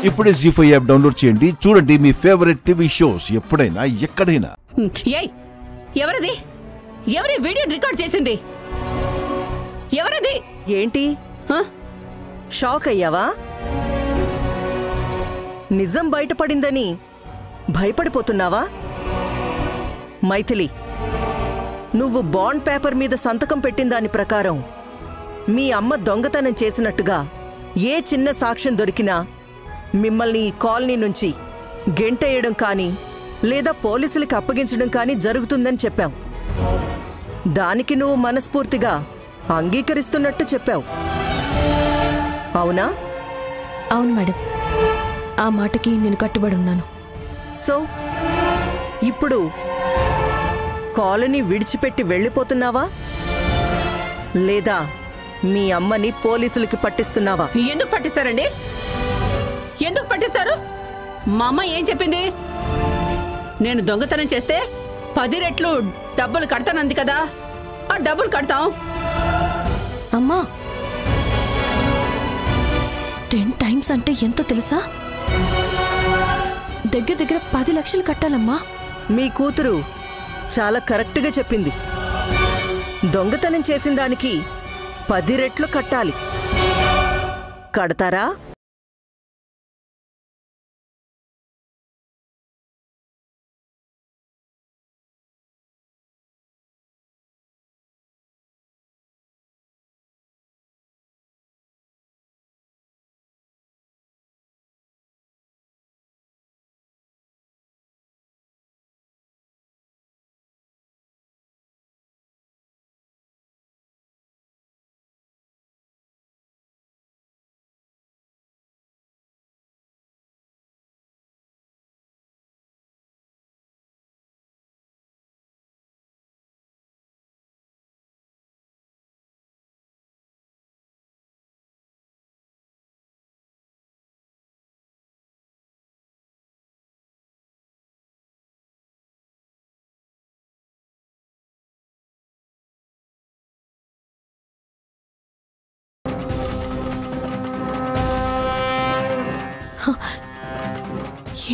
ఇప్పుడే జీ5 app download చేయండి. చూడండి మీ ఫేవరెట్ టీవీ షోస్ ఎప్పుడైనా ఎక్కడైనా. ఎవరది? ఎవరి వీడియో రికార్డ్ చేసింది? ఎవరది? ఏంటి షాక్ అయ్యావా? నిజం బయటపడిందని భయపడిపోతున్నావా? మైథిలి, నువ్వు బాండ్ పేపర్ మీద సంతకం పెట్టిన దాని ప్రకారం మీ అమ్మ దొంగతనం చేసినట్టుగా ఏ చిన్న సాక్ష్యం దొరికినా మిమ్మల్ని ఈ కాలనీ నుంచి గెంటేయడం కానీ లేదా పోలీసులకి అప్పగించడం కానీ జరుగుతుందని చెప్పావు. దానికి నువ్వు మనస్ఫూర్తిగా అంగీకరిస్తున్నట్టు చెప్పావు, అవునా? అవును మేడం, ఆ మాటకి నేను కట్టుబడి ఉన్నాను. సో ఇప్పుడు కాలనీ విడిచిపెట్టి వెళ్ళిపోతున్నావా లేదా మీ అమ్మని పోలీసులకి పట్టిస్తున్నావా? ఎందుకు పట్టిస్తారండి? ఎందుకు పట్టిస్తారు? మా అమ్మ ఏం చెప్పింది? నేను దొంగతనం చేస్తే 10 రెట్లు డబ్బులు కడతానంది కదా, ఆ డబ్బులు కడతాం. అమ్మా, 10 times అంటే ఎంతో తెలుసా? దగ్గర దగ్గర 10 లక్షలు కట్టాలమ్మా. మీ కూతురు చాలా కరెక్ట్గా చెప్పింది. దొంగతనం చేసిన దానికి 10 రెట్లు కట్టాలి. కడతారా?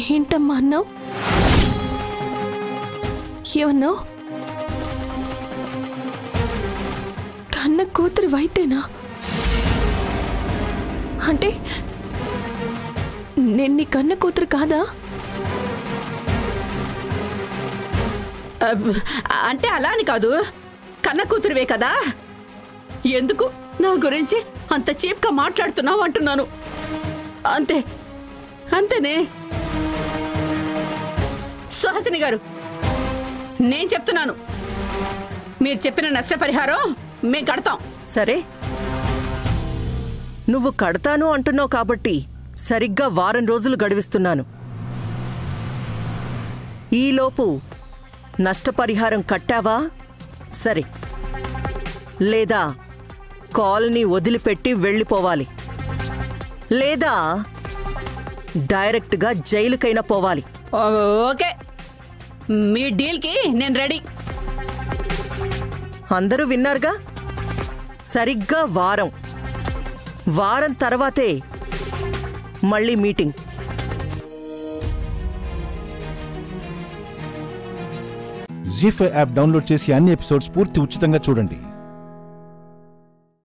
ఏంటమ్మా అన్నావు? ఏమన్నావు? కన్న కూతురు వైతేనా? అంటే నేను నీ కన్న కూతురు కాదా? అంటే అలా అని కాదు, కన్న కూతురువే కదా. ఎందుకు నా గురించి అంత చీప్గా మాట్లాడుతున్నావు అంటున్నాను. అంతే, అంతేనే. సుహాసిని గారు, నేను చెప్తున్నాను, మీరు చెప్పిన నష్టపరిహారం మేము కడతాం. సరే, నువ్వు కడతాను అంటున్నావు కాబట్టి సరిగ్గా వారం రోజులు గడివిస్తున్నాను. ఈలోపు నష్టపరిహారం కట్టావా సరే, లేదా కాలనీ వదిలిపెట్టి వెళ్ళిపోవాలి, లేదా డైరెక్ట్గా జైలుకైనా పోవాలి. ఓకే, మీ డీల్కి నేను రెడీ. అందరూ విన్నారుగా? సరిగ్గా వారం తర్వాతే మళ్ళీ మీటింగ్. జీ5 యాప్ డౌన్లోడ్ చేసి అన్ని ఎపిసోడ్స్ పూర్తి ఉచితంగా చూడండి.